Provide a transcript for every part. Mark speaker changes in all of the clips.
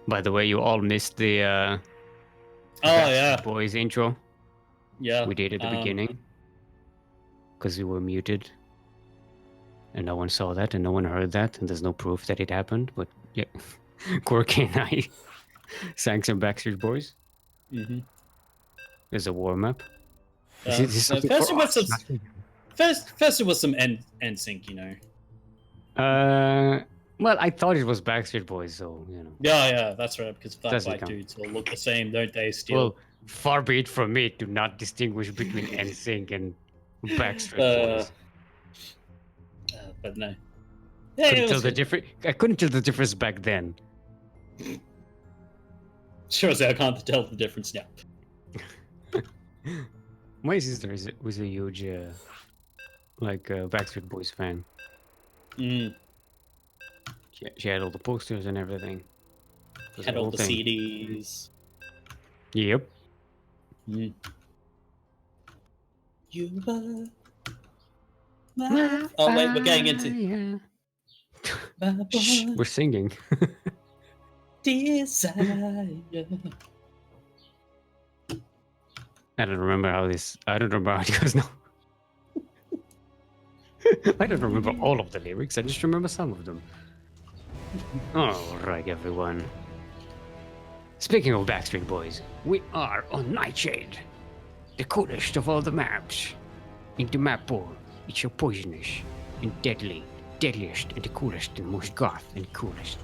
Speaker 1: By the way, you all missed the
Speaker 2: Oh
Speaker 1: Backstreet
Speaker 2: yeah,
Speaker 1: Boys intro
Speaker 2: yeah.
Speaker 1: we did at the beginning. Because we were muted. And no one saw that and no one heard that. And there's no proof that it happened. But yeah, Quirky and I sang some Backstreet Boys.
Speaker 2: Mm-hmm.
Speaker 1: There's a warm-up.
Speaker 2: First it was some. First it was some NSYNC, you know.
Speaker 1: Well, I thought it was Backstreet Boys, so, you know.
Speaker 2: Yeah, that's right, because fat
Speaker 1: Doesn't
Speaker 2: white
Speaker 1: count.
Speaker 2: dudes all look the same, don't they, Steel?
Speaker 1: Well, far be it from me to not distinguish between NSYNC and Backstreet Boys.
Speaker 2: But no.
Speaker 1: Yeah, I couldn't tell the difference back then.
Speaker 2: Sure as I can't tell the difference now.
Speaker 1: My sister was a huge, Backstreet Boys fan.
Speaker 2: Mm.
Speaker 1: She had all the posters and everything.
Speaker 2: Had all the CDs.
Speaker 1: Yep.
Speaker 2: Mm. You were oh wait, we're getting into.
Speaker 1: Shh, we're singing.
Speaker 2: Desire.
Speaker 1: I don't remember how it goes now. I don't remember all of the lyrics. I just remember some of them. All right, everyone. Speaking of Backstreet Boys, we are on Nightshade, the coolest of all the maps. In the map pool, it's so poisonous and deadliest and the coolest and most goth and coolest.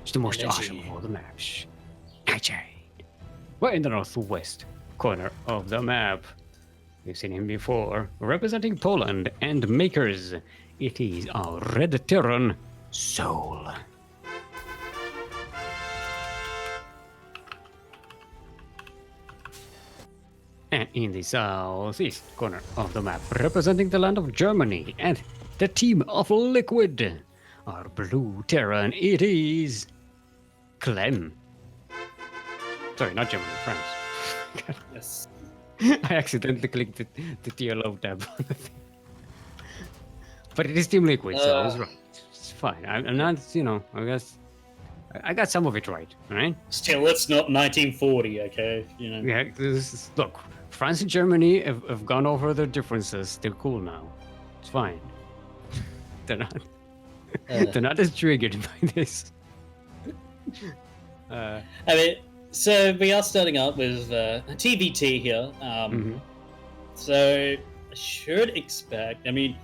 Speaker 1: It's the most awesome of all the maps. Nightshade. We're in the northwest corner of the map. We've seen him before, representing Poland and makers. It is our Red Terran, souL. And in the southeast corner of the map, representing the land of Germany and the team of Liquid, our blue Terran, it is Clem. Sorry, not Germany, France.
Speaker 2: Yes.
Speaker 1: I accidentally clicked the yellow tab on the thing. But it is Team Liquid, so I was right. It's fine. I'm not, I guess I got some of it right, right?
Speaker 2: Still, it's not 1940, okay? You know.
Speaker 1: Yeah, look, France and Germany have gone over their differences. They're cool now. It's fine. They're not. They're not as triggered by this.
Speaker 2: I mean, so we are starting out with a TvT here. So I should expect. I mean,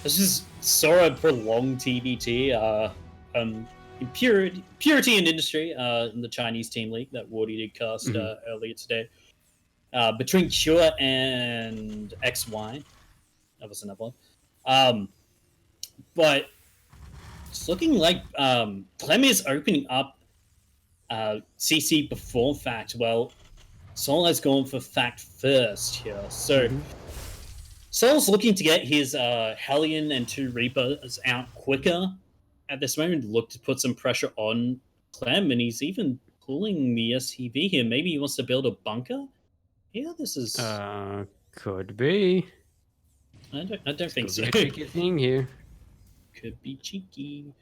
Speaker 2: this is sort of prolonged TvT. In purity in industry, in the Chinese team league that Wardi did cast earlier today, between Cure and XY. That was another one. But it's looking like Clem is opening up CC before Fact. Well, souL has gone for Fact first here. So souL's looking to get his Hellion and 2 Reapers out quicker at this moment. Look to put some pressure on Clem, and he's even pulling the SCV here. Maybe he wants to build a bunker. Yeah, this is
Speaker 1: could be.
Speaker 2: I don't think so.
Speaker 1: Could be a tricky thing here.
Speaker 2: Could be cheeky.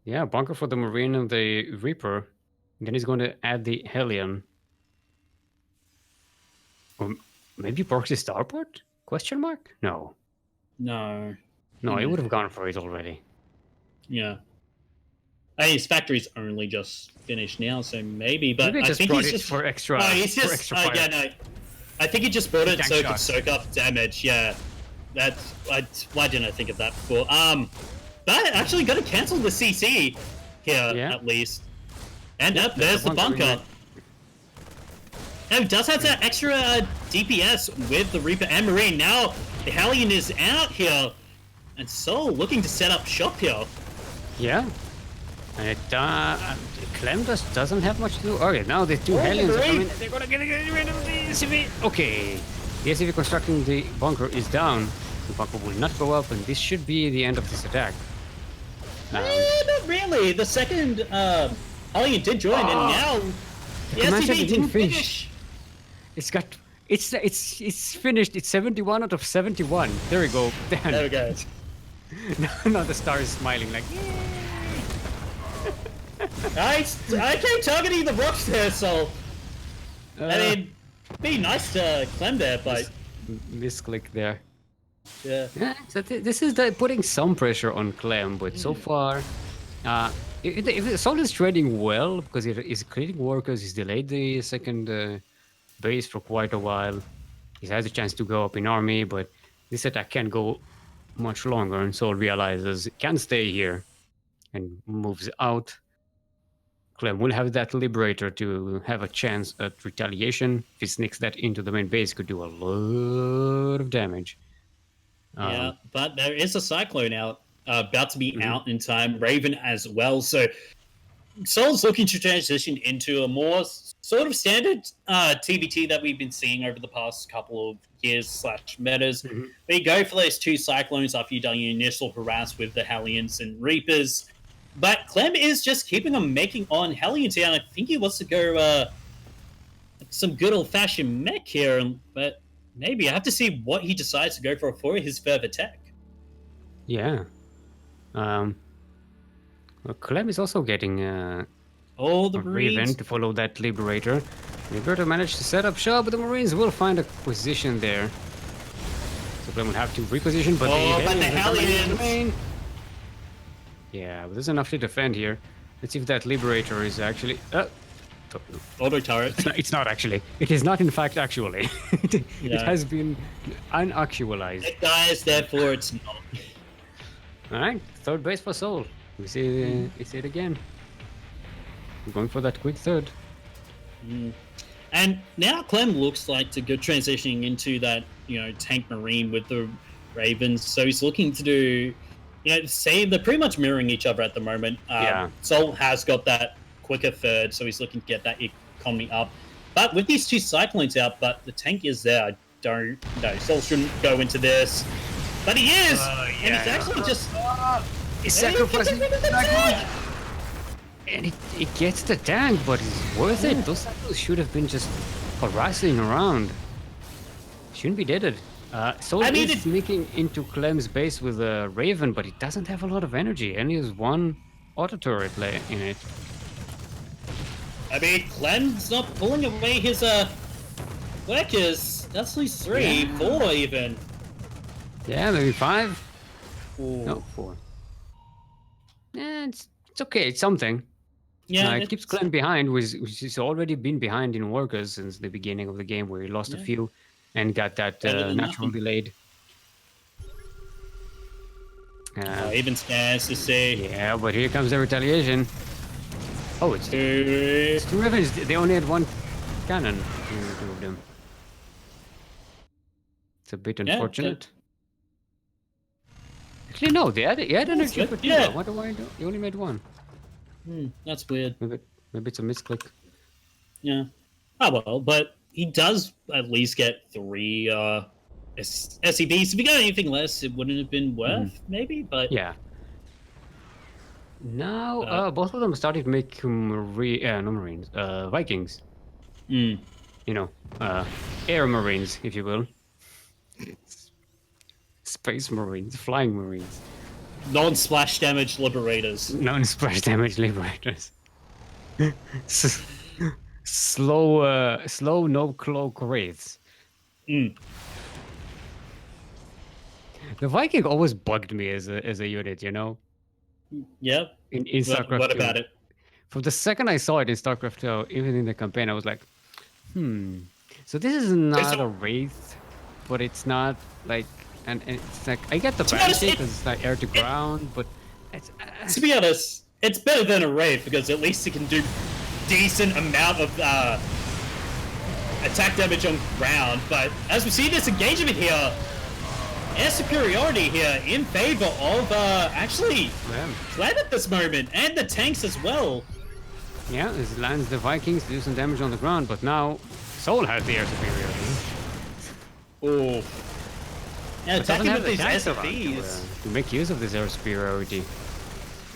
Speaker 1: Yeah, bunker for the Marine and the Reaper. And then he's going to add the Hellion. Or maybe proxy starport? Question mark? No.
Speaker 2: No.
Speaker 1: No, he would have gone for it already.
Speaker 2: Yeah. I mean, his factory's only just finished now, so maybe. But
Speaker 1: maybe
Speaker 2: I think he's just
Speaker 1: for extra.
Speaker 2: No, he's just.
Speaker 1: Extra fire.
Speaker 2: Yeah, no. I think he just bought it so he could
Speaker 1: shot.
Speaker 2: soak up damage. Yeah. That's. Why didn't I think of that before? But actually, going to cancel the CC here at least. And there's the bunker. And does have that extra DPS with the Reaper and Marine. Now the Hellion is out here, and souL looking to set up shop here.
Speaker 1: Yeah. And it, Clem doesn't have much to do. Okay, now the 2 Hellions are coming. They're gonna get rid of the SCV. Okay. The SCV constructing the bunker is down. The bunker will not go up, and this should be the end of this attack.
Speaker 2: Not really. The second Hellion did join, and now the SCV didn't finish.
Speaker 1: It's finished. It's 71 out of 71. There we go. Damn.
Speaker 2: There we go.
Speaker 1: Now the star is smiling like, yay!
Speaker 2: I keep targeting the rocks there, so I mean, be nice to Clem there, but
Speaker 1: misclick there.
Speaker 2: yeah.
Speaker 1: Yeah, so this is putting some pressure on Clem, but so far, if souL is trading well because he's creating workers, he's delayed the second base for quite a while. He has a chance to go up in army, but this attack can't go much longer, and souL realizes it can't stay here and moves out. Clem will have that Liberator to have a chance at retaliation. If he sneaks that into the main base, could do a lot of damage.
Speaker 2: Yeah, but there is a Cyclone out, about to be
Speaker 1: Mhm.
Speaker 2: out in time. Raven as well. So souL's looking to transition into a more sort of standard TvT that we've been seeing over the past couple of years slash metas.
Speaker 1: Mhm.
Speaker 2: They go for those two Cyclones after you've done your initial harass with the Hellions and Reapers. But Clem is just keeping on making on Hellions here, and I think he wants to go some good old fashioned mech here, but maybe I have to see what he decides to go for his further tech.
Speaker 1: Yeah. Well, Clem is also getting
Speaker 2: Oh, the
Speaker 1: a Raven
Speaker 2: Marines.
Speaker 1: to follow that Liberator. Liberator managed to set up shop, but the Marines will find a position there. So Clem will have to reposition, but
Speaker 2: the
Speaker 1: Hellions.
Speaker 2: Hellions.
Speaker 1: Yeah, but there's enough to defend here. Let's see if that Liberator is actually...
Speaker 2: Auto turret.
Speaker 1: It's not actually. It is not, in fact, actually. It
Speaker 2: Yeah.
Speaker 1: has been unactualized.
Speaker 2: It dies, therefore it's not.
Speaker 1: All right, third base for souL. We see it again. We're going for that quick third.
Speaker 2: And now Clem looks like to go transitioning into that, tank marine with the Ravens. So he's looking to do, they're pretty much mirroring each other at the moment.
Speaker 1: Yeah.
Speaker 2: souL has got that quicker third, so he's looking to get that economy up. But with these two Cyclones out, but the tank is there, I don't know. souL shouldn't go into this. But he is! And he's actually just...
Speaker 1: He's
Speaker 2: sacrificing the tank!
Speaker 1: And it gets the tank, but it's worth it. Those Cyclones should have been just harassing around. Shouldn't be deaded. souL is sneaking into Clem's base with a Raven, but it doesn't have a lot of energy. And he has one auto turret in it.
Speaker 2: I mean, Clem's not pulling away his workers. That's at least 3, 4 even.
Speaker 1: Yeah, maybe 5.
Speaker 2: Ooh.
Speaker 1: No, 4. Yeah, it's okay. It's something.
Speaker 2: Yeah,
Speaker 1: it keeps Clem behind, which has already been behind in workers since the beginning of the game, where he lost a few and got that natural delayed.
Speaker 2: Even scans to see.
Speaker 1: Yeah, but here comes the retaliation. Oh, it's two Ravens. They only had one cannon between the two of them. It's a bit unfortunate. Actually, no, he had energy for two. What do I do? He only made one.
Speaker 2: That's weird.
Speaker 1: Maybe it's a misclick.
Speaker 2: Yeah. Oh well, but he does at least get 3 SCVs. If he got anything less, it wouldn't have been worth, maybe, but...
Speaker 1: Yeah. Now, both of them started making Marines, Vikings. Air Marines, if you will. Space Marines, Flying Marines.
Speaker 2: Non-splash damage Liberators.
Speaker 1: Non-splash damage Liberators. Slow, no cloak Wraiths. The Viking always bugged me as a unit,
Speaker 2: Yeah.
Speaker 1: In StarCraft.
Speaker 2: What about it?
Speaker 1: From the second I saw it in StarCraft 2, even in the campaign, I was like, So this is not a Wraith, but it's not like, and it's like, I get the benefit because it's like air to ground, but it's...
Speaker 2: To be honest, it's better than a Wraith because at least it can do decent amount of attack damage on ground. But as we see this engagement here, air superiority here in favor of actually Clem at this moment, and the tanks as well.
Speaker 1: Yeah, this lands the Vikings to do some damage on the ground, but now souL has the air superiority.
Speaker 2: Oh. Yeah, attacking with these SFVs.
Speaker 1: To make use of this air superiority.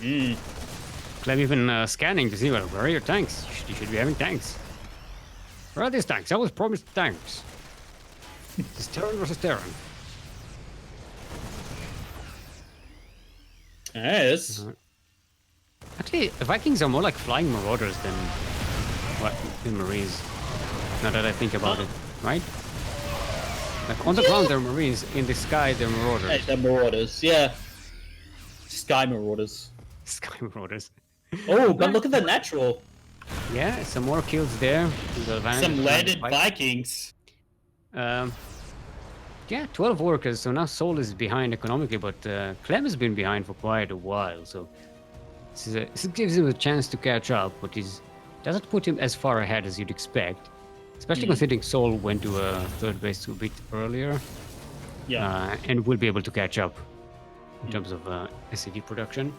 Speaker 1: Clem even scanning to see, well, where are your tanks? You should be having tanks. Where are these tanks? I was promised tanks. It's Terran versus Terran.
Speaker 2: Yes.
Speaker 1: Actually, Vikings are more like flying marauders than Marines. Now that I think about it, right? Like on the ground they're Marines, in the sky they're marauders.
Speaker 2: Hey, they're marauders, yeah. Sky marauders.
Speaker 1: Sky marauders.
Speaker 2: Oh, but look at the natural.
Speaker 1: Yeah, some more kills there.
Speaker 2: Some landed Vikings.
Speaker 1: Yeah, 12 workers, so now souL is behind economically, but Clem has been behind for quite a while, so this gives him a chance to catch up, but it doesn't put him as far ahead as you'd expect, especially considering souL went to third base a bit earlier, and will be able to catch up in terms of SCV production.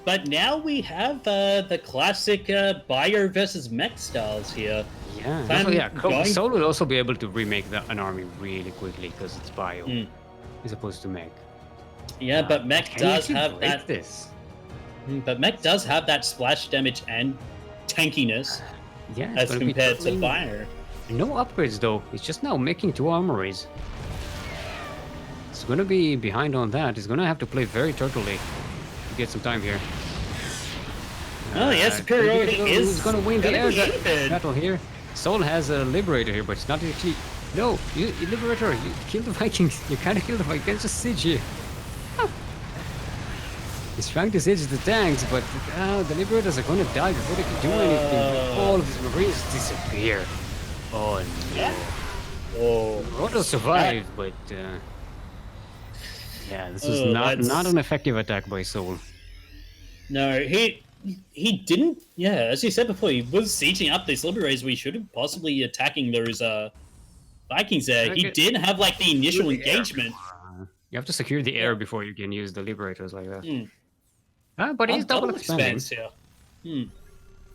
Speaker 2: But now we have the classic bio versus mech styles here.
Speaker 1: Yeah, souL will also be able to remake an army really quickly because it's bio as opposed to mech.
Speaker 2: Yeah, but mech does have that. But mech does have that splash damage and tankiness.
Speaker 1: Yeah,
Speaker 2: as compared to bio.
Speaker 1: No upgrades though. It's just now making 2 armories. It's gonna be behind on that. It's gonna have to play very turtlely to get some time here.
Speaker 2: Oh yes, superiority is
Speaker 1: gonna win the air battle here. souL has a Liberator here, but it's not actually. No, you Liberator, you kill the Vikings. You can't kill the Vikings. You can't just siege here. He's trying to siege the tanks, but the Liberators are gonna die before they can do anything. All of these Marines disappear. Oh no.
Speaker 2: Oh.
Speaker 1: Roto survived, but yeah, this was not an effective attack by souL.
Speaker 2: No, he didn't. Yeah, as you said before, he was sieging up these Liberators. We should have possibly attacking those Vikings there. He did have like the initial engagement.
Speaker 1: You have to secure the air before you can use the Liberators like that. But he's double expanding.
Speaker 2: Yeah.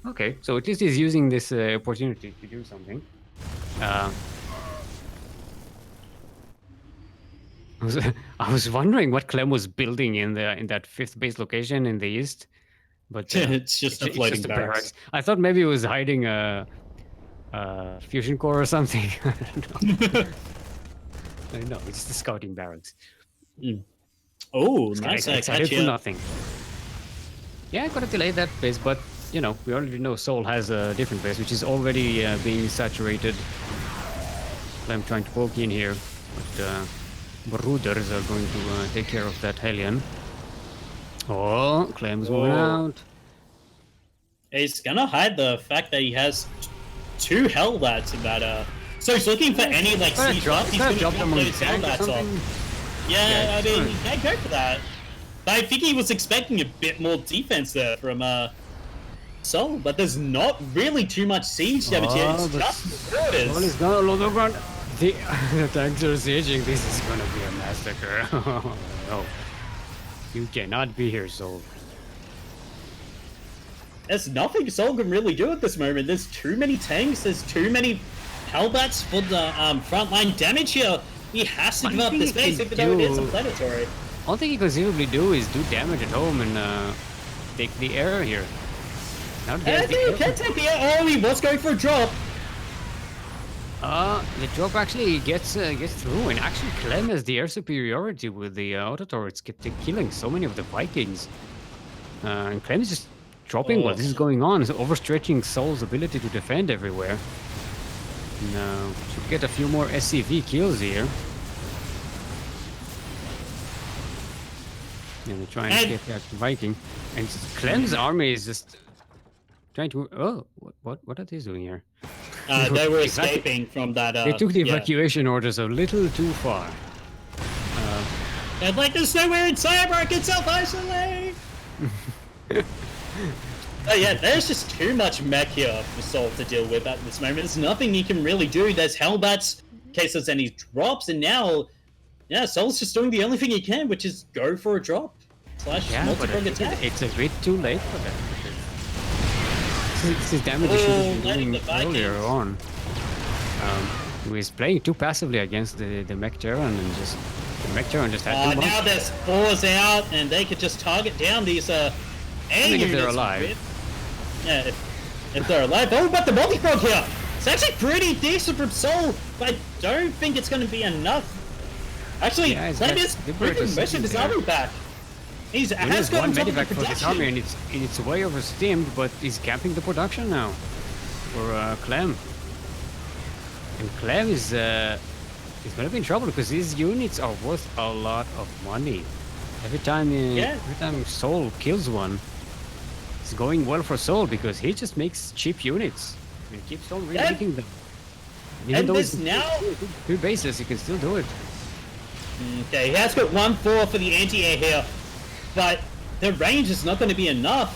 Speaker 1: Okay, so at least he's using this opportunity to do something. I was wondering what Clem was building in that 5th base location in the east, but
Speaker 2: it's just a floating barracks.
Speaker 1: I thought maybe it was hiding a fusion core or something. I don't know. It's the scouting barracks.
Speaker 2: Oh, nice!
Speaker 1: Excited for nothing. Yeah, gotta delay that base, but you know we already know souL has a different base, which is already being saturated. I'm trying to poke in here, but Brooders are going to take care of that Hellion. Oh, Clem's moving out.
Speaker 2: He's gonna hide the fact that he has 2 Hellbats in that. So he's looking for any like siege up. He's gonna drop those Hellbats off. Yeah, I mean, he can't go for that. But I think he was expecting a bit more defense there from souL, but there's not really too much siege damage here. It's just the
Speaker 1: souL is gonna load the ground. The tanks are sieging. This is gonna be a massacre. No, you cannot be here, souL.
Speaker 2: There's nothing souL can really do at this moment. There's too many tanks. There's too many Hellbats for the frontline damage here. He has to give up this base, even though it is a planetary.
Speaker 1: All thing he could conceivably do is do damage at home and take the air here.
Speaker 2: I think he can take the air. Oh, he was going for a drop.
Speaker 1: The drop actually gets through, and actually Clem has the air superiority with the auto turrets killing so many of the Vikings. And Clem is just dropping while this is going on, is overstretching souL's ability to defend everywhere. No, should get a few more SCV kills here. And they try and get that Viking. And Clem's army is just trying to. Oh, what are they doing here?
Speaker 2: They were escaping from that.
Speaker 1: They took the evacuation orders a little too far.
Speaker 2: And like, there's nowhere in Cyber I can self-isolate. Yeah, there's just too much mech here for souL to deal with at this moment. There's nothing he can really do. There's Hellbats in case there's any drops, and now, yeah, souL's just doing the only thing he can, which is go for a drop. Multi-prong attack.
Speaker 1: It's a bit too late for that. This is damage he should have been doing earlier on. He was playing too passively against the Mech Terran, and just the Mech Terran just had too much.
Speaker 2: Now there's 4s out, and they could just target down these air
Speaker 1: units if they're alive.
Speaker 2: Yeah, if they're alive. Oh, but the multi-prong here! It's actually pretty decent from souL, but I don't think it's going to be enough. Actually, Clem is bringing most of his army back. He's
Speaker 1: He
Speaker 2: has
Speaker 1: has
Speaker 2: got
Speaker 1: one
Speaker 2: on top of the
Speaker 1: medivac for this
Speaker 2: production.
Speaker 1: army, and it's way oversteamed, but he's camping the production now for Clem. And Clem is gonna be in trouble because these units are worth a lot of money. Every time souL kills one, it's going well for souL because he just makes cheap units and keeps on remaking them. Even
Speaker 2: And
Speaker 1: though
Speaker 2: this
Speaker 1: it's
Speaker 2: now.
Speaker 1: 2 bases, you can still do it.
Speaker 2: Okay, he has got 1-4 for the anti-air here, but the range is not going to be enough.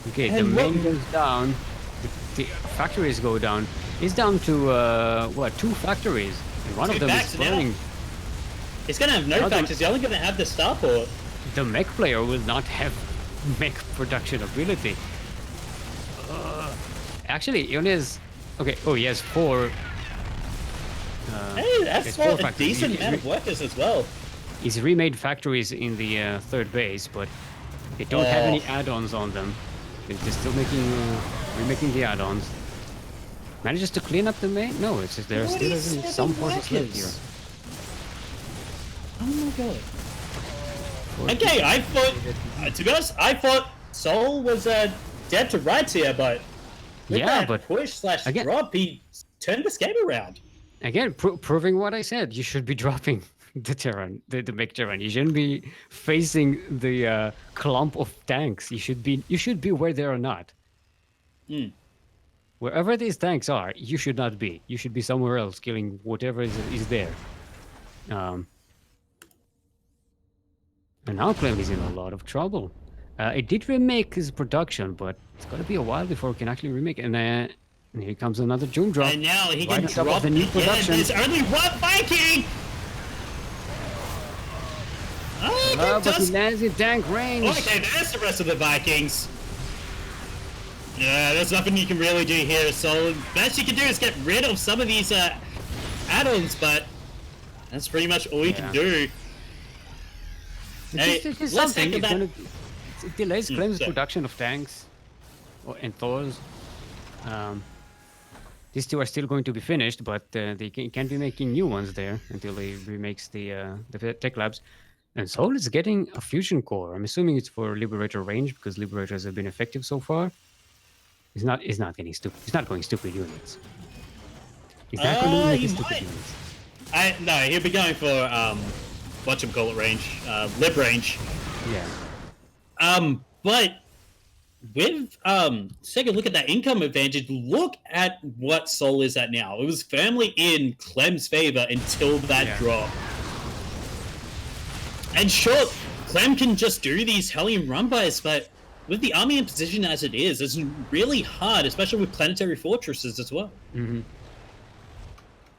Speaker 1: Okay,
Speaker 2: And
Speaker 1: the main goes down, the factories go down. He's down to what, 2 factories, and one of them is burning.
Speaker 2: He's going to have no factors. He's only going to have the starport.
Speaker 1: The mech player will not have mech production ability. Actually, he only has. Okay, oh, he has 4.
Speaker 2: Hey, that's
Speaker 1: it's 4
Speaker 2: a
Speaker 1: factories.
Speaker 2: decent amount of workers as well.
Speaker 1: He's remade factories in the 3rd base, but they don't have any add-ons on them. They're still remaking the add-ons. Manages to clean up the main? No, it's just there still isn't some forces left here.
Speaker 2: Oh my god. Okay, I thought, to be honest, I thought souL was dead to rights here, but with that push / drop, he turned this game around.
Speaker 1: Again, proving what I said. You should be dropping the Terran, the mech Terran. You shouldn't be facing the clump of tanks. You should be where they are not. Wherever these tanks are, you should not be. You should be somewhere else, killing whatever is there. And now Clem is in a lot of trouble. It did remake his production, but it's gonna be a while before it can actually remake. And here comes another Doom drop.
Speaker 2: And now he can
Speaker 1: right on top
Speaker 2: drop
Speaker 1: of the new production.
Speaker 2: There's only one Viking!
Speaker 1: But he lands in tank range.
Speaker 2: Okay, there's the rest of the Vikings. Yeah, there's nothing you can really do here, so best you can do is get rid of some of these add-ons, but that's pretty much all you can do. Hey, let's think about
Speaker 1: it delays Clem's production of tanks and Thors. These 2 are still going to be finished, but they can't be making new ones there until he remakes the tech labs. And souL is getting a fusion core. I'm assuming it's for Liberator range because Liberators have been effective so far. He's not getting stupid. He's not going stupid units. He's not going to make stupid units.
Speaker 2: No, he'll be going for whatchamacallit range, lib range.
Speaker 1: Yeah.
Speaker 2: But with take a look at that income advantage. Look at what souL is at now. It was firmly in Clem's favor until that drop. And sure, Clem can just do these Hellion run-bys, but with the army in position as it is, it's really hard, especially with planetary fortresses as well.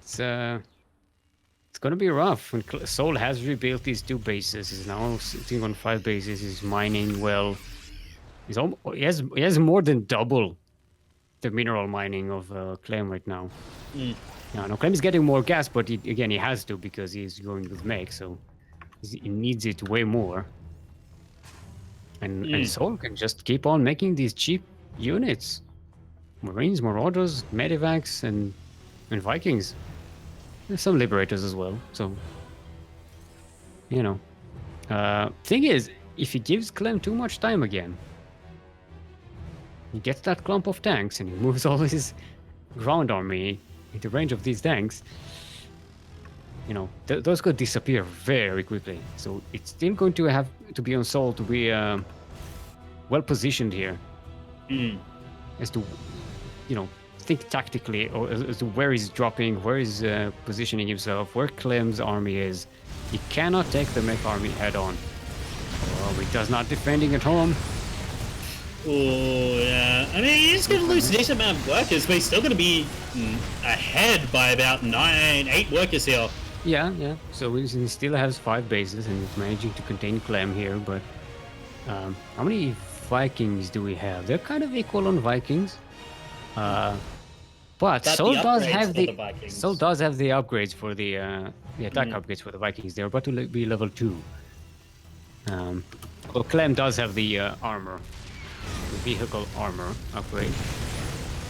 Speaker 1: It's gonna be rough. When souL has rebuilt these 2 bases, he's now sitting on 5 bases. He's mining well. He has more than double the mineral mining of Clem right now. No, Clem is getting more gas, but again, he has to because he's going with mech, so he needs it way more. And souL can just keep on making these cheap units. Marines, Marauders, Medivacs, and Vikings. There's some Liberators as well, so... You know. Thing is, if he gives Clem too much time again, he gets that clump of tanks and he moves all his ground army into range of these tanks. You know, those could disappear very quickly. So it's still going to have to be on souL to be well positioned here. As to, you know, think tactically, or as to where he's dropping, where he's positioning himself, where Clem's army is. He cannot take the mech army head on. Well, he does not defending at home.
Speaker 2: Oh, yeah. I mean, he's going to lose a decent amount of workers, but he's still going to be ahead by about 8 workers here.
Speaker 1: Yeah. So he still has 5 bases and he's managing to contain Clem here, but how many Vikings do we have? They're kind of equal on Vikings. But souL does have the upgrades for the attack upgrades for the Vikings. They're about to be level 2. Well, Clem does have the armor, the vehicle armor upgrade.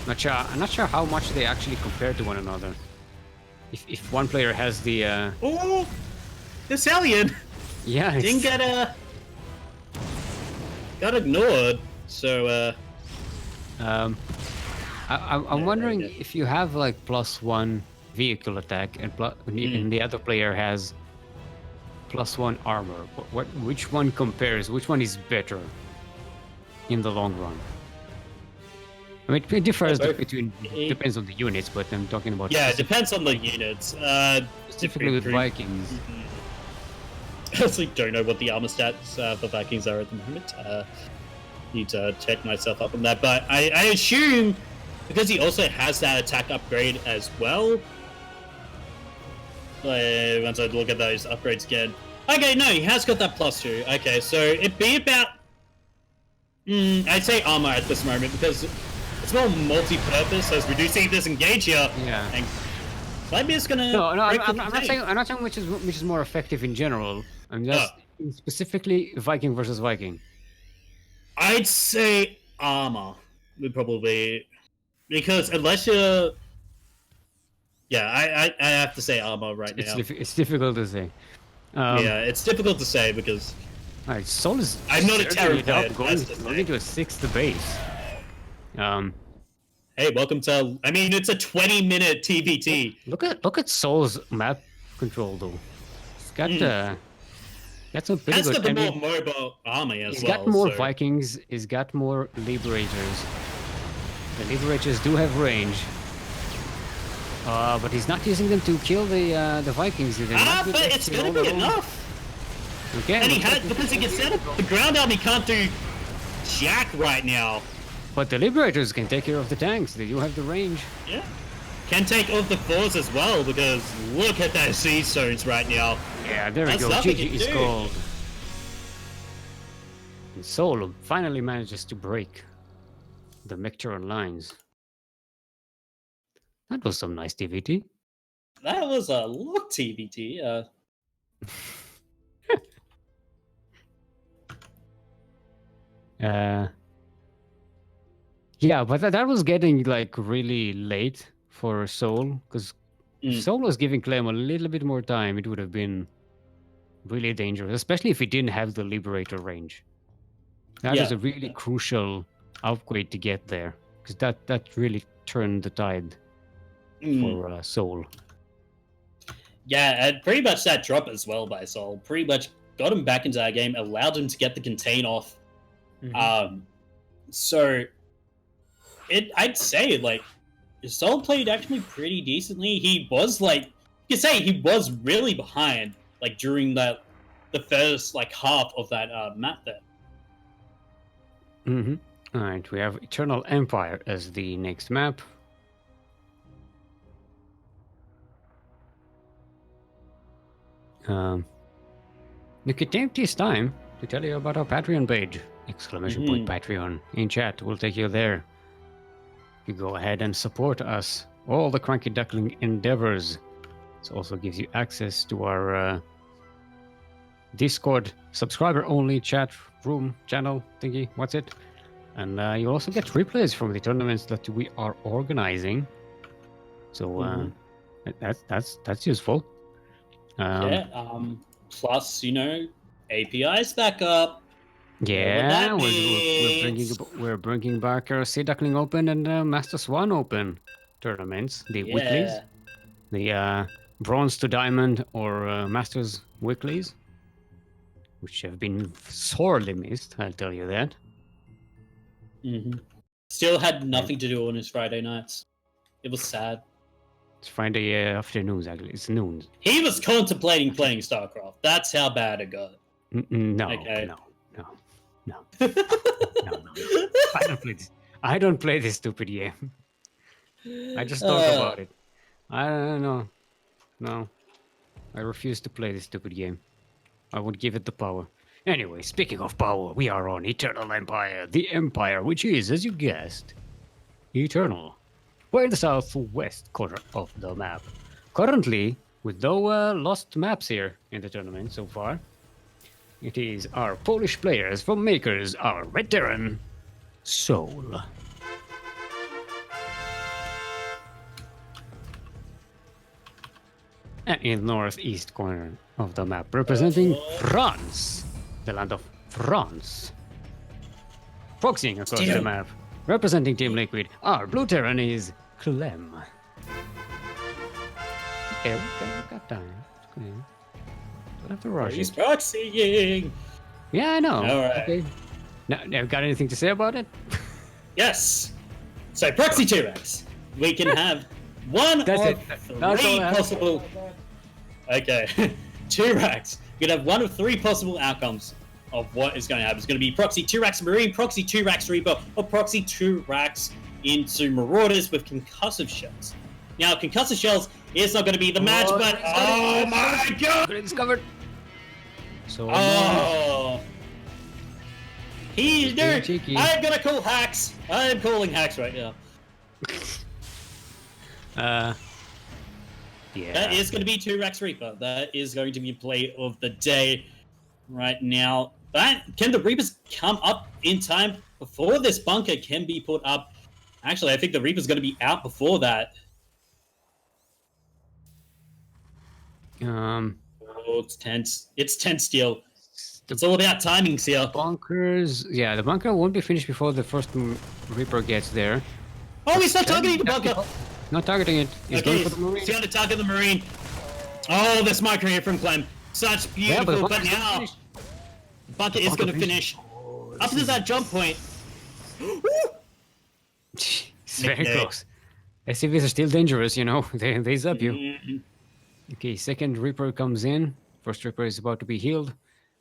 Speaker 1: I'm not sure how much they actually compare to one another. If one player has the
Speaker 2: oh, the Hellion.
Speaker 1: Yeah,
Speaker 2: Didn't get got ignored. So
Speaker 1: I'm
Speaker 2: Yeah,
Speaker 1: wondering
Speaker 2: there you
Speaker 1: if you have like +1 vehicle attack and and the other player has +1 armor. Which one compares? Which one is better in the long run? I mean, it differs
Speaker 2: both-
Speaker 1: between depends on the units, but I'm talking about
Speaker 2: yeah, it depends on the units.
Speaker 1: specifically with Vikings.
Speaker 2: I honestly don't know what the armor stats for Vikings are at the moment. Need to check myself up on that, but I assume because he also has that attack upgrade as well. Once I look at those upgrades again, okay, no, he has got that +2. Okay, so it'd be about I'd say armor at this moment because it's more multi-purpose, so it's reducing disengage here.
Speaker 1: Yeah.
Speaker 2: And maybe it's gonna.
Speaker 1: No,
Speaker 2: break
Speaker 1: I'm
Speaker 2: the
Speaker 1: not
Speaker 2: contain.
Speaker 1: saying which is more effective in general. I'm just specifically Viking versus Viking.
Speaker 2: I'd say armor would probably because unless you're. Yeah, I have to say armor right now.
Speaker 1: It's difficult to say.
Speaker 2: Yeah, it's difficult to say because
Speaker 1: All right, souL is.
Speaker 2: I'm not a
Speaker 1: certainly
Speaker 2: terror
Speaker 1: up,
Speaker 2: player, that's to
Speaker 1: going
Speaker 2: say.
Speaker 1: into a 6th base.
Speaker 2: Hey, welcome to. I mean, it's a 20-minute TvT.
Speaker 1: Look at souL's map control though. It's got got some pretty
Speaker 2: Has
Speaker 1: good.
Speaker 2: got the
Speaker 1: I
Speaker 2: more
Speaker 1: mean,
Speaker 2: mobile army as
Speaker 1: he's
Speaker 2: well.
Speaker 1: got more
Speaker 2: so-
Speaker 1: Vikings. He's got more Liberators. The Liberators do have range. But he's not using them to kill the Vikings. They're not
Speaker 2: but
Speaker 1: good
Speaker 2: it's
Speaker 1: to
Speaker 2: gonna
Speaker 1: all
Speaker 2: be
Speaker 1: alone.
Speaker 2: enough.
Speaker 1: Okay,
Speaker 2: And he
Speaker 1: looks like
Speaker 2: had because he can set up the ground army can't do jack right now.
Speaker 1: But the Liberators can take care of the tanks. They do have the range.
Speaker 2: Yeah. Can take off the fours as well because look at those sea stones right now.
Speaker 1: Yeah, there we
Speaker 2: That's
Speaker 1: go.
Speaker 2: nothing
Speaker 1: GG
Speaker 2: to
Speaker 1: is
Speaker 2: do.
Speaker 1: gold. And souL finally manages to break the Mecteran lines. That was some nice TvT.
Speaker 2: That was a lot TvT.
Speaker 1: Yeah, but that was getting like really late for souL because if souL was giving Clem a little bit more time, it would have been really dangerous, especially if he didn't have the Liberator range. That is
Speaker 2: Yeah.
Speaker 1: a really crucial upgrade to get there because that really turned the tide for souL.
Speaker 2: Yeah, and pretty much that drop as well by souL pretty much got him back into that game, allowed him to get the contain off. So I'd say like souL played actually pretty decently. He was like you could say he was really behind like during the first like half of that map there.
Speaker 1: All right, we have Eternal Empire as the next map. You could take this time to tell you about our Patreon page! Exclamation point Patreon in chat. We'll take you there. You go ahead and support us. All the CranKy Duckling endeavors. It also gives you access to our Discord subscriber only chat room channel thingy. What's it? And you also get replays from the tournaments that we are organizing. So that's useful.
Speaker 2: Plus, APIs backup.
Speaker 1: Yeah,
Speaker 2: What
Speaker 1: we're bringing back our Sea Duckling Open and Master Swan Open tournaments, the weeklies, the Bronze to Diamond or Masters weeklies, which have been sorely missed. I'll tell you that.
Speaker 2: Still had nothing to do on his Friday nights. It was sad.
Speaker 1: It's Friday afternoons, actually. It's noon.
Speaker 2: He was contemplating playing StarCraft. That's how bad it got.
Speaker 1: No,
Speaker 2: Okay.
Speaker 1: no. I don't play this stupid game. I just talk about it. I don't know. No. I refuse to play this stupid game. I would give it the power. Anyway, speaking of power, we are on Eternal Empire. The Empire, which is, as you guessed, eternal. We're in the southwest corner of the map. Currently, with no lost maps here in the tournament so far. It is our Polish players from Makers, our veteran, souL. And in northeast corner of the map, representing France, the land of France. Proxying across the
Speaker 2: Damn.
Speaker 1: map, representing Team Liquid, our blue Terran is Clem. Okay, we got time. It's okay. Don't have to rush
Speaker 2: He's
Speaker 1: it.
Speaker 2: proxying.
Speaker 1: Yeah, I know.
Speaker 2: All right.
Speaker 1: Okay. Now, got anything to say about it?
Speaker 2: Yes. So proxy T-Rex. We can have one
Speaker 1: That's
Speaker 2: of
Speaker 1: it. That's all
Speaker 2: three
Speaker 1: I have.
Speaker 2: possible. Okay, T-Rex. You can have one of three possible outcomes of what is going to happen. It's going to be proxy T-Rex Marine, proxy T-Rex Reaper, or proxy T-Rex into Marauders with concussive shells. Now, concussive shells is not going to be the match, but oh my god!
Speaker 1: Got it discovered. So
Speaker 2: Oh. He's
Speaker 1: being
Speaker 2: there.
Speaker 1: cheeky.
Speaker 2: I'm gonna call hacks. I'm calling hacks right now.
Speaker 1: Yeah.
Speaker 2: That is going to be T-Rex Reaper. That is going to be play of the day right now. But can the Reapers come up in time before this bunker can be put up? Actually, I think the Reaper's going to be out before that. Oh, it's tense. It's tense still. It's all about timings here.
Speaker 1: Bunkers. Yeah, the bunker won't be finished before the first Reaper gets there.
Speaker 2: Oh, he's not targeting the bunker.
Speaker 1: Not targeting it. He's going for the Marine.
Speaker 2: He's going to target the Marine. Oh, the smoke here from Clem. Such beautiful,
Speaker 1: the
Speaker 2: but
Speaker 1: bunker's
Speaker 2: now
Speaker 1: finished.
Speaker 2: the bunker is going to finish. Up to that jump point.
Speaker 1: It's very
Speaker 2: Okay.
Speaker 1: close. SCVs are still dangerous, you know. They zap you.
Speaker 2: Mhm.
Speaker 1: Okay, second Reaper comes in. First Reaper is about to be healed.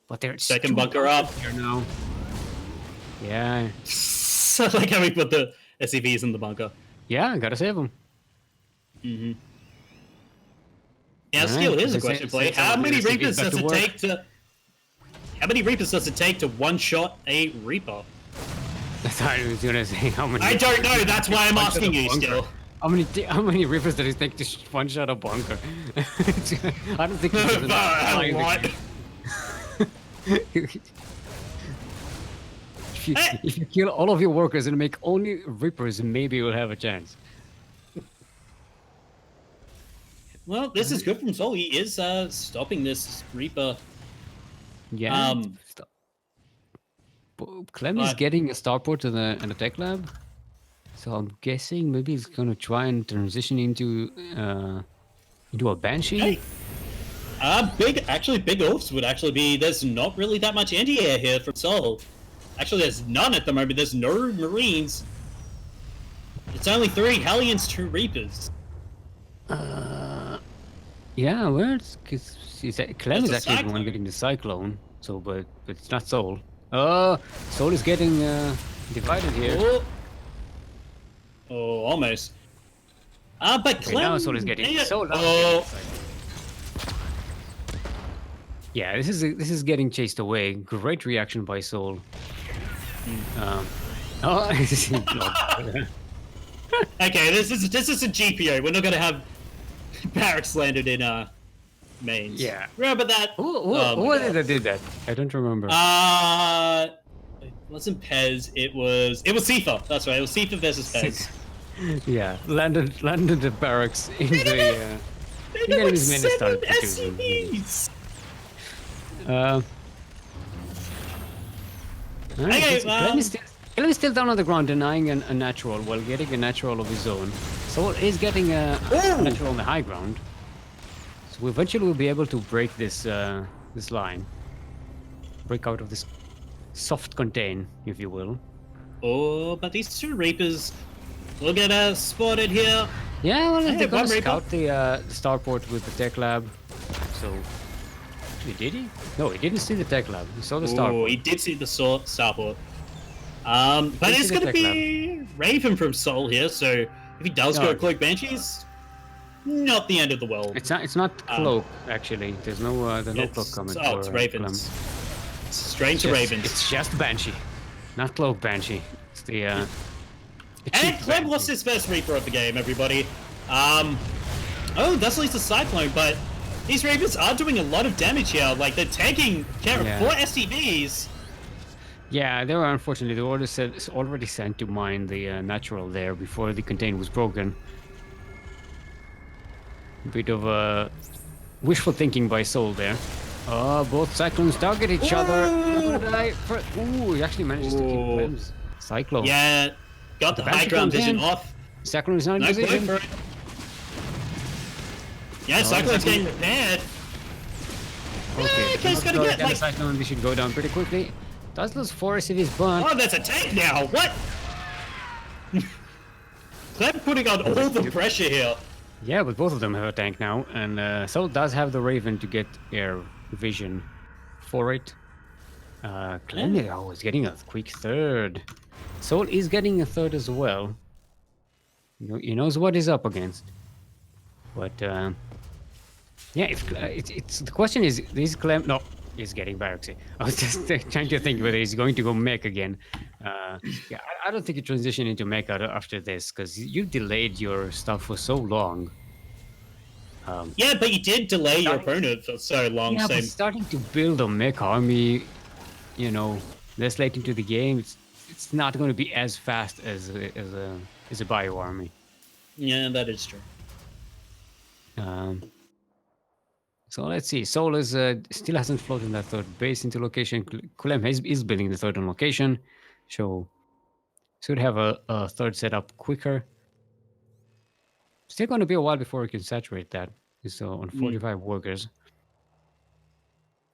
Speaker 1: But there's
Speaker 2: Second
Speaker 1: two
Speaker 2: bunker up.
Speaker 1: here now. Yeah.
Speaker 2: So like how we put the SCVs in the bunker.
Speaker 1: Yeah, gotta save them.
Speaker 2: Mm-hmm. Now,
Speaker 1: Alright,
Speaker 2: still, here's a
Speaker 1: so
Speaker 2: question
Speaker 1: say-
Speaker 2: for you.
Speaker 1: say some
Speaker 2: How
Speaker 1: of the
Speaker 2: many
Speaker 1: SCVs
Speaker 2: Reapers
Speaker 1: back
Speaker 2: does
Speaker 1: to
Speaker 2: it
Speaker 1: work.
Speaker 2: take to? How many Reapers does it take to one-shot a Reaper?
Speaker 1: I thought I was gonna say how many.
Speaker 2: I don't know. That's why I'm
Speaker 1: One shot
Speaker 2: asking
Speaker 1: a
Speaker 2: you
Speaker 1: bunker.
Speaker 2: still.
Speaker 1: How many Reapers does it take to one shot a bunker? I don't think it's gonna
Speaker 2: A lot.
Speaker 1: if you kill all of your workers and make only Reapers, maybe you'll have a chance.
Speaker 2: Well, this is good from souL. He is stopping this Reaper.
Speaker 1: Yeah. Stop. Clem is
Speaker 2: but-
Speaker 1: getting a starport in the tech lab, so I'm guessing maybe he's gonna try and transition into a banshee.
Speaker 2: Hey. Big oafs would actually be. There's not really that much anti-air here from souL. Actually, there's none at the moment. There's no Marines. It's only 3 Hellions, 2 Reapers.
Speaker 1: Yeah, well, Clem is
Speaker 2: It's a
Speaker 1: actually the one
Speaker 2: cyclone.
Speaker 1: getting the cyclone. So, but it's not souL. souL is getting divided here.
Speaker 2: Oh, almost. But
Speaker 1: Okay,
Speaker 2: Clem.
Speaker 1: now souL is getting
Speaker 2: Yeah.
Speaker 1: so loud.
Speaker 2: Oh,
Speaker 1: Yeah, this is getting chased away. Great reaction by souL.
Speaker 2: okay. This is a GPO. We're not gonna have barracks landed in mains.
Speaker 1: Yeah.
Speaker 2: Remember that?
Speaker 1: Who
Speaker 2: Oh my
Speaker 1: was
Speaker 2: God.
Speaker 1: it that did that? I don't remember.
Speaker 2: It wasn't Pez. It was Sifa. That's right. It was Sifa versus Pez.
Speaker 1: Yeah, landed the barracks in the.
Speaker 2: They
Speaker 1: Yeah,
Speaker 2: got like
Speaker 1: his men
Speaker 2: 7
Speaker 1: started to do
Speaker 2: SCVs. Okay,
Speaker 1: Clem is still down on the ground, denying a natural while getting a natural of his own. So he's getting a natural on the high ground. So eventually we'll be able to break this this line, break out of this soft contain, if you will.
Speaker 2: Oh, but these 2 Reapers will get spotted here.
Speaker 1: Yeah, well,
Speaker 2: Hey,
Speaker 1: they're gonna
Speaker 2: one Reaper.
Speaker 1: scout the starport with the tech lab. So, did he? No, he didn't see the tech lab. He saw the
Speaker 2: Oh,
Speaker 1: starport.
Speaker 2: he did see the starport. But
Speaker 1: Didn't
Speaker 2: it's
Speaker 1: see the
Speaker 2: going to
Speaker 1: tech
Speaker 2: be Raven from souL here, so if he does
Speaker 1: No.
Speaker 2: go Cloak Banshees, not the end of the world.
Speaker 1: It's not cloak actually. There's no cloak coming.
Speaker 2: Oh, it's
Speaker 1: for,
Speaker 2: Ravens. It's straight to
Speaker 1: Clem.
Speaker 2: Ravens.
Speaker 1: It's just banshee, not cloak banshee. It's the. the
Speaker 2: And
Speaker 1: cheap
Speaker 2: Clem
Speaker 1: banshee.
Speaker 2: lost his first Reaper of the game, everybody. That's at least a cyclone, but these Reapers are doing a lot of damage here. Like, they're taking care of
Speaker 1: Yeah.
Speaker 2: 4 SCVs.
Speaker 1: Yeah, they were unfortunately they already sent to mine the natural there before the contain was broken. Bit of a wishful thinking by souL there. Both Cyclones target each other. Ooh, he actually manages to keep Clem's Cyclone.
Speaker 2: Yeah, got the high ground vision off.
Speaker 1: Cyclone is not in
Speaker 2: No
Speaker 1: position.
Speaker 2: for it. Yeah, Cyclone's getting prepared.
Speaker 1: Okay,
Speaker 2: okay, he's gonna get like...
Speaker 1: Cyclone. We should go down pretty quickly. Does lose 4 cities burnt.
Speaker 2: Oh, that's a tank now. What? Clem putting on all the pressure here.
Speaker 1: Yeah, but both of them have a tank now, and souL does have the Raven to get air vision for it. Clem is getting a quick third. souL is getting a third as well. He knows what he's up against. But yeah, it's the question is Clem? No, he's getting barracks. I was just trying to think whether he's going to go mech again. Yeah, I don't think you transition into mech after this because you delayed your stuff for so long.
Speaker 2: Yeah, but you did delay your opponent for so long.
Speaker 1: Yeah, but starting to build a mech army, you know, this late into the game, it's not going to be as fast as a bio army.
Speaker 2: Yeah, that is true.
Speaker 1: So let's see. souL is still hasn't floated that third base into location. Clem is building the third on location, so should have a third setup quicker. Still going to be a while before we can saturate that. He's on 45 workers.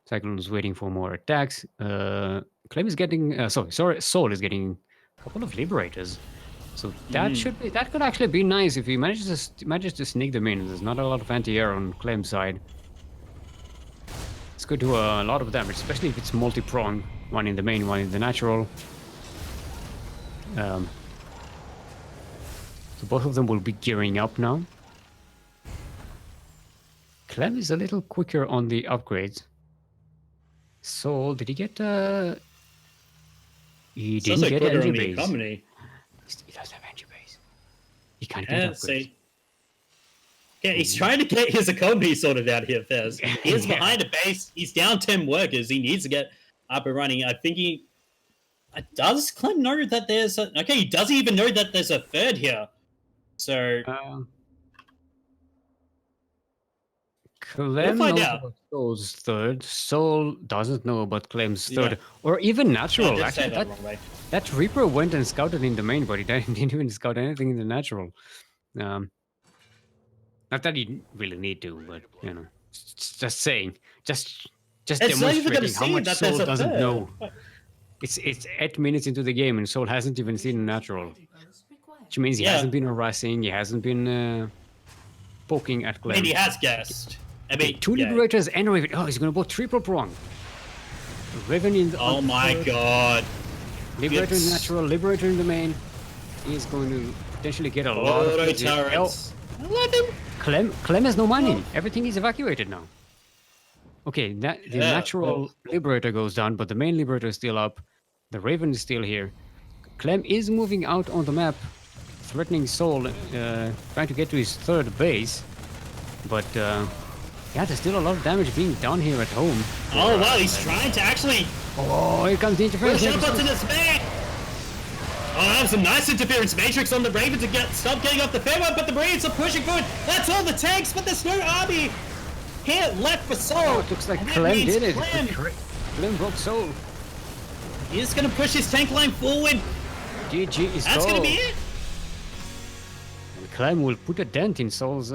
Speaker 1: Cyclone is waiting for more attacks. Clem is getting souL is getting a couple of liberators. So that that could actually be nice if he manages to sneak them in. There's not a lot of anti-air on Clem's side. It's good to do a lot of damage, especially if it's multi-prong. One in the main, one in the natural. So both of them will be gearing up now. Clem is a little quicker on the upgrades. souL, did he get he didn't get energy base. He does have energy base. He can't get upgrades.
Speaker 2: Yeah, he's trying to get his economy sorted out here first. He's behind a base. He's down 10 workers. He needs to get up and running. I think he... Does Clem know that there's a... Okay, he doesn't even know that there's a third here. So...
Speaker 1: Clem knows about souL's third. souL doesn't know about Clem's third. Or even natural. Actually, that Reaper went and scouted in the main, but he didn't even scout anything in the natural. Not that you really need to, but you know, just saying, just demonstrating how much souL doesn't know. It's 8 minutes into the game and souL hasn't even seen a natural, which means he hasn't been harassing, he hasn't been poking at Clem.
Speaker 2: Maybe he has guessed. I mean,
Speaker 1: 2 liberators and Raven. Oh, he's gonna go triple prong. Raven in the.
Speaker 2: Oh my god.
Speaker 1: Liberator in the natural, Liberator in the main. He's going to potentially get a lot of turrets. Clem has no money. Everything is evacuated now. Okay, the natural Liberator goes down, but the main Liberator is still up. The Raven is still here. Clem is moving out on the map, threatening souL, trying to get to his third base. But yeah, there's still a lot of damage being done here at home.
Speaker 2: Oh wow, he's trying to actually...
Speaker 1: Oh, here comes the interference.
Speaker 2: Push up to the spec! Oh, that was some nice interference matrix on the Raven to stop getting off the fairway, but the Marines are pushing forward. That's all the tanks, but there's no army here left for souL.
Speaker 1: Oh, it looks like Clem did it. Clem broke souL.
Speaker 2: He's going to push his tank line forward.
Speaker 1: GG is
Speaker 2: That's going to be it.
Speaker 1: And Clem will put a dent in souL's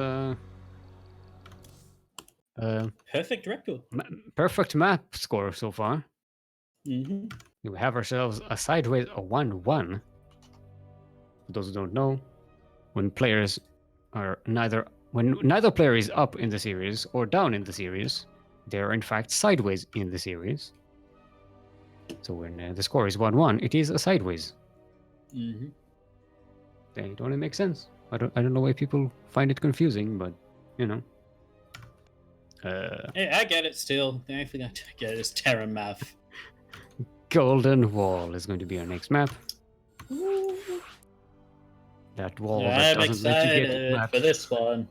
Speaker 2: perfect record.
Speaker 1: Perfect map score so far.
Speaker 2: We
Speaker 1: have ourselves a sideways 1-1. For those who don't know, when neither player is up in the series or down in the series, they are in fact sideways in the series. So when the score is 1-1, it is a sideways. They don't make sense. I don't know why people find it confusing, but you know.
Speaker 2: Hey, I get it still. The only thing I don't get is Terra math.
Speaker 1: Golden Wall is going to be our next map. That wall that doesn't let you get map.
Speaker 2: For this one.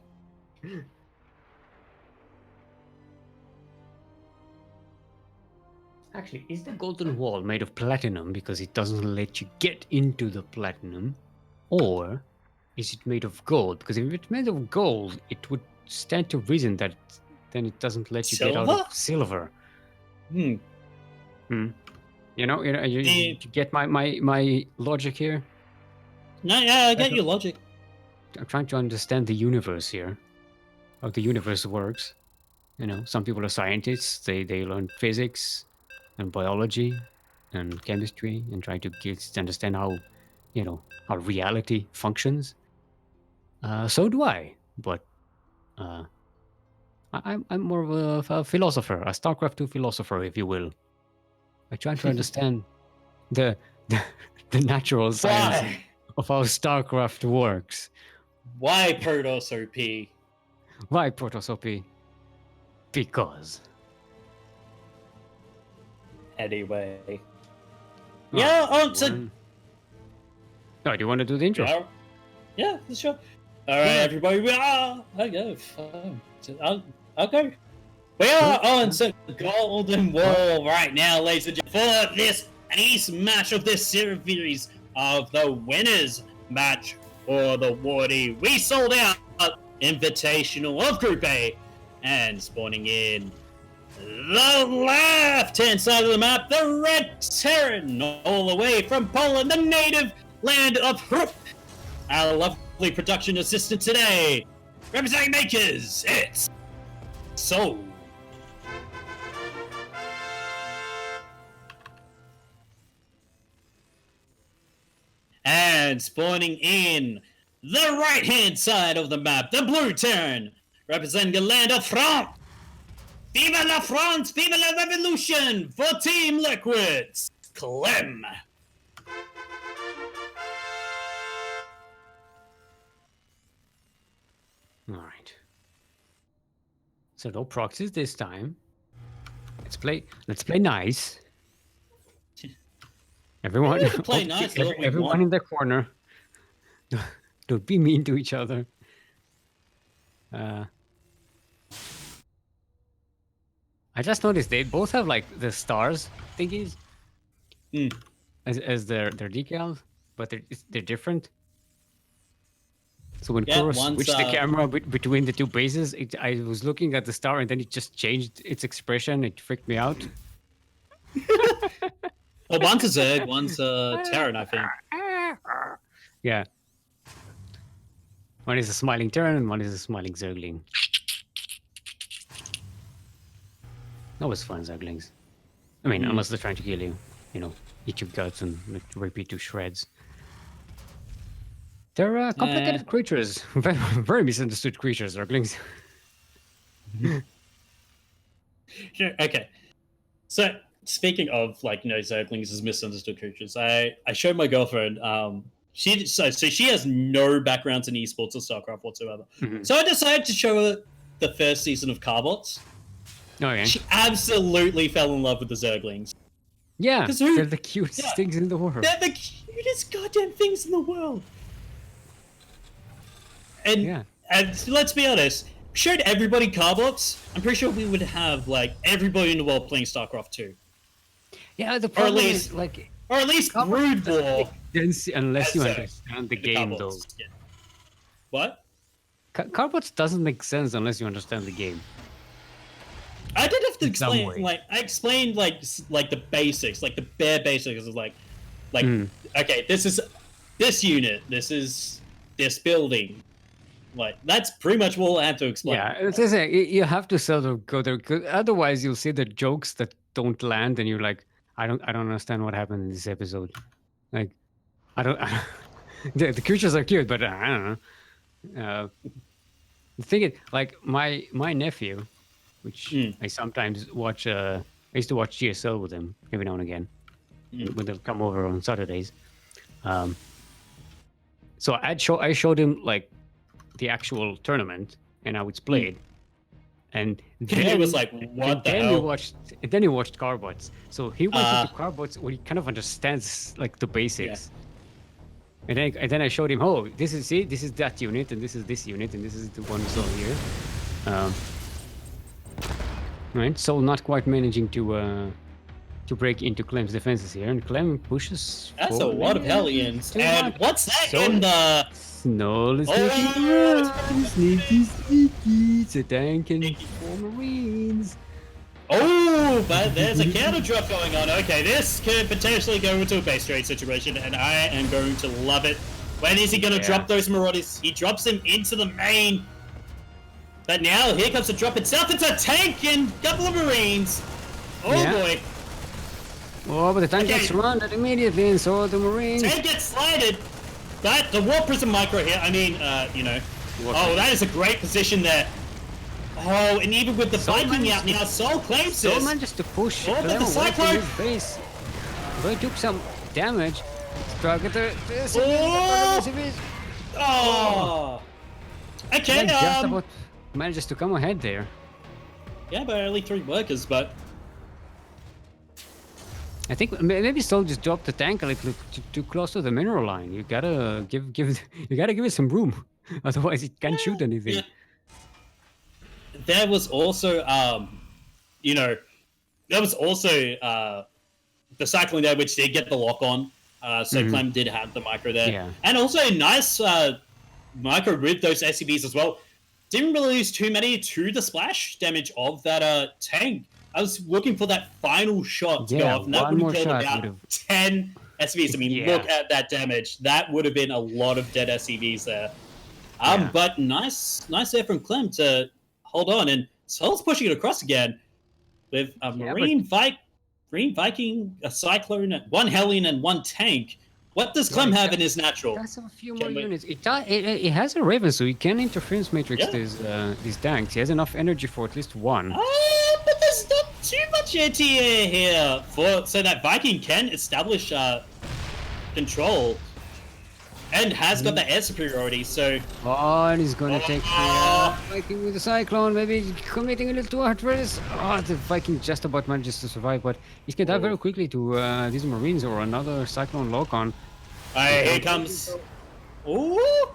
Speaker 1: Actually, is the Golden Wall made of platinum because it doesn't let you get into the platinum? Or is it made of gold? Because if it's made of gold, it would stand to reason that then it doesn't let you get out of silver.
Speaker 2: Hmm.
Speaker 1: You get my logic here.
Speaker 2: No, yeah, I get your logic.
Speaker 1: I'm trying to understand the universe here, how the universe works. Some people are scientists. They learn physics and biology and chemistry and try to understand how, how reality functions. So do I, but I'm more of a philosopher, a StarCraft 2 philosopher, if you will. I try to understand the natural science of how StarCraft works.
Speaker 2: Why Protoss OP?
Speaker 1: Why Protoss OP? Because.
Speaker 2: Anyway. Yeah, on to...
Speaker 1: Oh, do you want to do the intro?
Speaker 2: Yeah, sure. Alright, everybody, we are... I'll go. We are on to Golden Wall right now, ladies and gentlemen, for this East match of this series of the winners match for the Wardi. We sold out Invitational of Group A, and spawning in the left-hand side of the map, the Red Terran, all the way from Poland, the native land of Hruk. Our lovely production assistant today, representing Makers, it's souL. And spawning in the right-hand side of the map, the Blue Terran, representing the land of France. Viva la France! Viva la Revolution! For Team Liquids, Clem.
Speaker 1: All right. So no proxies this time. Let's play nice. Everyone,
Speaker 2: play nice.
Speaker 1: Everyone in the corner. Don't be mean to each other. I just noticed they both have like the stars thingies as their decals, but they're different. So when Kuro switched the camera between the two bases, I was looking at the star and then it just changed its expression. It freaked me out.
Speaker 2: Well, one's a Zerg, one's a Terran, I think.
Speaker 1: Yeah. One is a smiling Terran and one is a smiling Zergling. That was fun, Zerglings. I mean, unless they're trying to kill you. Eat your guts and rip you to shreds. They're complicated creatures. Very, very misunderstood creatures, Zerglings.
Speaker 2: Sure, okay. So, speaking of, Zerglings as misunderstood creatures, I showed my girlfriend, she has no backgrounds in esports or StarCraft whatsoever. So I decided to show her the first season of Carbots.
Speaker 1: Oh, yeah.
Speaker 2: She absolutely fell in love with the Zerglings.
Speaker 1: Yeah, they're the cutest things in the world.
Speaker 2: They're the cutest goddamn things in the world. And let's be honest, showed everybody Carbots, I'm pretty sure we would have everybody in the world playing StarCraft 2.
Speaker 1: Yeah, the problem is
Speaker 2: or at least Brood War.
Speaker 1: Unless you understand the game, though.
Speaker 2: Yeah. What?
Speaker 1: Carbots doesn't make sense unless you understand the game.
Speaker 2: I did have to explain. I explained the basics, the bare basics. Is okay, this is this unit. This is this building. That's pretty much all I had to explain.
Speaker 1: Yeah, you have to sort of go there. Otherwise, you'll see the jokes that don't land, and you're like, I don't understand what happened in this episode. I don't. The creatures are cute, but I don't know. The thing is, my nephew, which I sometimes watch. I used to watch GSL with him every now and again when they'll come over on Saturdays. So I showed him the actual tournament and how it's played, and then
Speaker 2: he was like, "What the hell?"
Speaker 1: Then he watched Carbots. So he went into Carbots where he kind of understands the basics. Yeah. And then I showed him, oh, this is that unit, and this is this unit, and this is the one we saw here. Right, so not quite managing to break into Clem's defenses here, and Clem pushes.
Speaker 2: That's a lot of Hellions. And what's that in the
Speaker 1: Snow is
Speaker 2: Oh,
Speaker 1: sneaky around. Sneaky, sneaky. It's a tank and 4 Marines.
Speaker 2: Oh, but there's a counter drop going on. Okay, this could potentially go into a base trade situation, and I am going to love it. When is he going to drop those Marauders? He drops them into the main. But now, here comes the drop itself. It's a tank and a couple of Marines. Oh, boy.
Speaker 1: Oh, but the tank gets surrounded immediately, and so the Marines.
Speaker 2: Tank gets slided. But the War Prism Micro here, I mean, you know. Oh, that is a great position there. Oh, and even with the Viking out now, souL claims this.
Speaker 1: souL manages to push
Speaker 2: but the Cyclone.
Speaker 1: his base. But he took some damage. Target the
Speaker 2: Oh. Okay,
Speaker 1: just about manages to come ahead there.
Speaker 2: Yeah, but only 3 workers, but
Speaker 1: I think maybe souL just dropped the tank a little too close to the mineral line. You gotta give it some room, otherwise it can't shoot anything.
Speaker 2: Yeah. There was also, you know, there was also the Cyclone there, which did get the lock on. So Clem did have the micro there, and also a nice micro with those SCVs as well. Didn't really lose too many to the splash damage of that tank. I was looking for that final shot to go off, and that would have killed about 10 SCVs. I mean, look at that damage. That would have been a lot of dead SCVs there. But nice there from Clem to hold on, and souL's pushing it across again with a Marine Viking, a Cyclone, 1 Hellion, and 1 tank. What does Clem have in his natural?
Speaker 1: It has a few more units. It has a Raven, so he can interference matrix these tanks. He has enough energy for at least 1.
Speaker 2: But there's not too much anti-air here so that Viking can establish control and has got the air superiority. So
Speaker 1: and he's gonna take the Viking with the Cyclone, maybe committing a little too hard for this. The Viking just about manages to survive, but he can die very quickly to these Marines or another Cyclone lock-on.
Speaker 2: Here comes. Oh,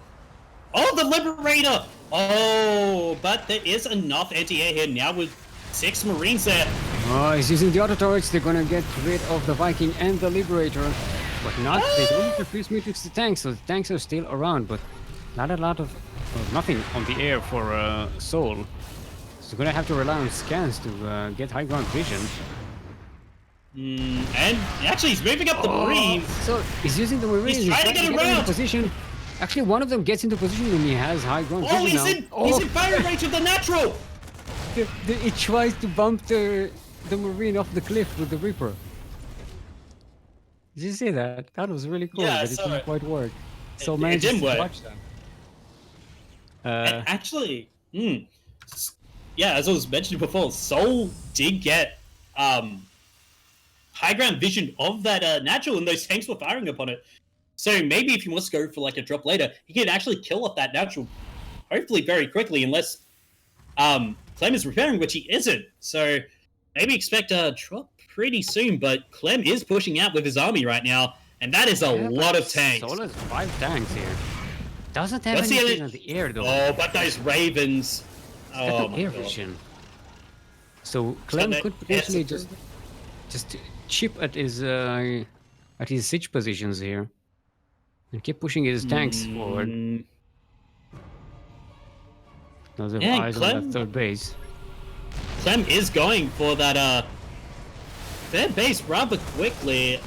Speaker 2: the Liberator. Oh, but there is enough anti-air here now with 6 Marines there.
Speaker 1: Oh, he's using the auto turrets. They're gonna get rid of the Viking and the Liberator. But not, they don't interfere matrix the tanks, so the tanks are still around, but not a lot of, nothing on the air for souL. So gonna have to rely on scans to get high ground vision.
Speaker 2: And actually he's moving up the Marines.
Speaker 1: So he's using the Marines.
Speaker 2: He's trying to get around.
Speaker 1: Position. Actually, one of them gets into position and he has high ground vision now.
Speaker 2: He's in fire range of the natural.
Speaker 1: It tries to bump the Marine off the cliff with the Reaper. Did you see that? That was really cool, but it didn't quite work. So
Speaker 2: it didn't work.
Speaker 1: Watch that.
Speaker 2: And actually, as I was mentioning before, souL did get high ground vision of that natural, and those tanks were firing upon it. So maybe if he wants to go for like a drop later, he can actually kill off that natural, hopefully very quickly, unless Clem is repairing, which he isn't. So maybe expect a drop pretty soon, but Clem is pushing out with his army right now, and that is a lot of tanks.
Speaker 1: souL has 5 tanks here. Doesn't have anything on the air though.
Speaker 2: Oh, but those Ravens.
Speaker 1: Oh my God. Vision. So Clem could potentially just chip at his siege positions here and keep pushing his tanks forward. Those have eyes on that 3rd base.
Speaker 2: Clem is going for that third base rather quickly.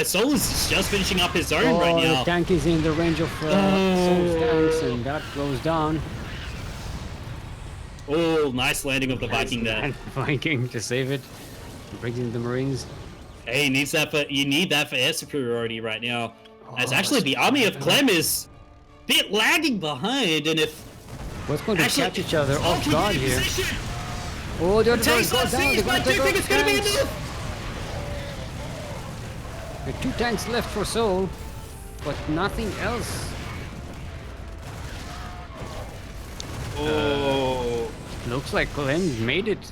Speaker 2: souL is just finishing up his own right now.
Speaker 1: The tank is in the range of souL's tanks, and that goes down.
Speaker 2: Oh, nice landing of the Viking there.
Speaker 1: Viking to save it. Brings in the Marines.
Speaker 2: Hey, you need that for air superiority right now. As actually the army of Clem is a bit lagging behind, and if
Speaker 1: what's going to catch each other off guard here? Oh, the other tanks goes down. They're going to take off tanks. There are 2 tanks left for souL, but nothing else.
Speaker 2: Oh.
Speaker 1: Looks like Clem made it.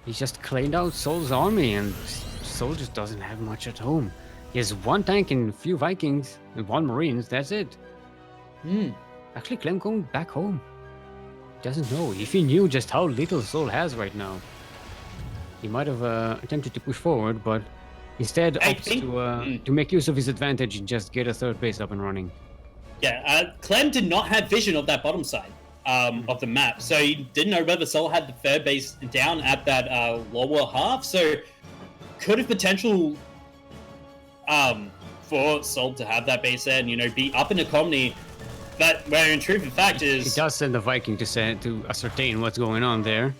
Speaker 1: He just cleaned out souL's army, and souL just doesn't have much at home. He has 1 tank and a few Vikings and 1 Marines. That's it. Actually, Clem going back home. Doesn't know. If he knew just how little souL has right now, he might have attempted to push forward, but instead opts to make use of his advantage and just get a 3rd base up and running.
Speaker 2: Yeah, Clem did not have vision of that bottom side of the map, so he didn't know whether souL had the third base down at that lower half. So could have potential for souL to have that base there and be up in economy. That where in truth and fact is
Speaker 1: It does send the Viking to ascertain what's going on there.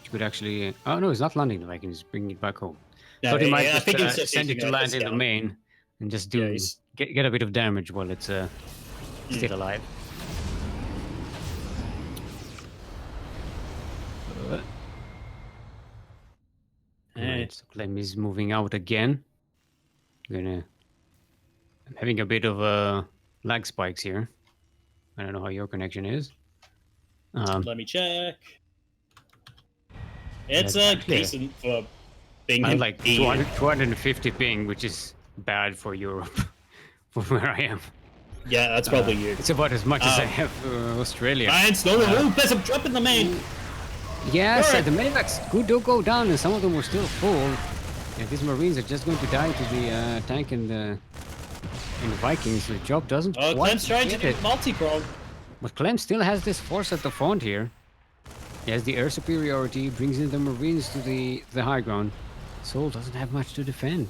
Speaker 1: You could actually. Oh no, he's not landing the Viking. He's bringing it back home.
Speaker 2: No,
Speaker 1: Thought he might
Speaker 2: I think
Speaker 1: just
Speaker 2: it's
Speaker 1: send it to
Speaker 2: using
Speaker 1: land in the
Speaker 2: scout.
Speaker 1: main and just do
Speaker 2: Yeah,
Speaker 1: get a bit of damage while it's still alive. Alright, so Clem is moving out again. I'm having a bit of lag spikes here. I don't know how your connection is.
Speaker 2: Let me check. It's
Speaker 1: That's clear.
Speaker 2: decent for being
Speaker 1: I
Speaker 2: in
Speaker 1: like
Speaker 2: EU.
Speaker 1: 250 ping, which is bad for Europe, from where I am.
Speaker 2: Yeah, that's probably you.
Speaker 1: It's about as much as I have Australia.
Speaker 2: And Snowball, there's a drop in the main.
Speaker 1: Yes,
Speaker 2: Alright.
Speaker 1: the medivacs do go down, and some of them were still full. And these Marines are just going to die to the tank and the Vikings. The job doesn't
Speaker 2: Oh,
Speaker 1: quite
Speaker 2: Clem's trying to
Speaker 1: get
Speaker 2: do
Speaker 1: it.
Speaker 2: multi-prong.
Speaker 1: But Clem still has this force at the front here. He has the air superiority, brings in the Marines to the high ground. souL doesn't have much to defend.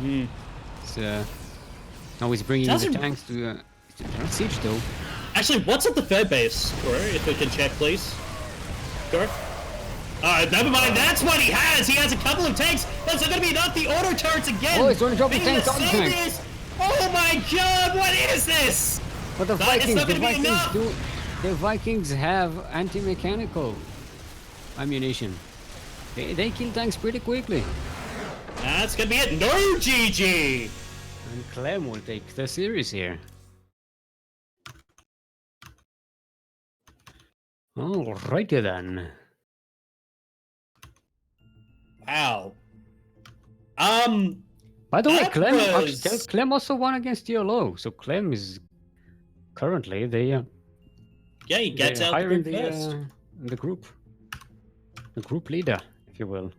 Speaker 1: It's, now he's bringing in the tanks to not siege though.
Speaker 2: Actually, what's at the third base, Corey? If we can check, please. Corey? Never mind. That's what he has. He has a couple of tanks. That's not going to be enough. The auto turrets again.
Speaker 1: Oh, he's only dropping
Speaker 2: Being
Speaker 1: tanks on
Speaker 2: the
Speaker 1: tanks.
Speaker 2: saviors. Oh my God! What is this?
Speaker 1: But the
Speaker 2: That is
Speaker 1: Vikings,
Speaker 2: not gonna be enough.
Speaker 1: the Vikings have anti-mechanical ammunition. They kill tanks pretty quickly.
Speaker 2: That's gonna be it. No GG.
Speaker 1: And Clem will take the series here. Alrighty then.
Speaker 2: Wow.
Speaker 1: By the way,
Speaker 2: That was-
Speaker 1: Clem also won against TLO, so Clem is currently
Speaker 2: Yeah, he gets
Speaker 1: they're
Speaker 2: out
Speaker 1: higher
Speaker 2: the
Speaker 1: in
Speaker 2: group first.
Speaker 1: the group leader, if you will.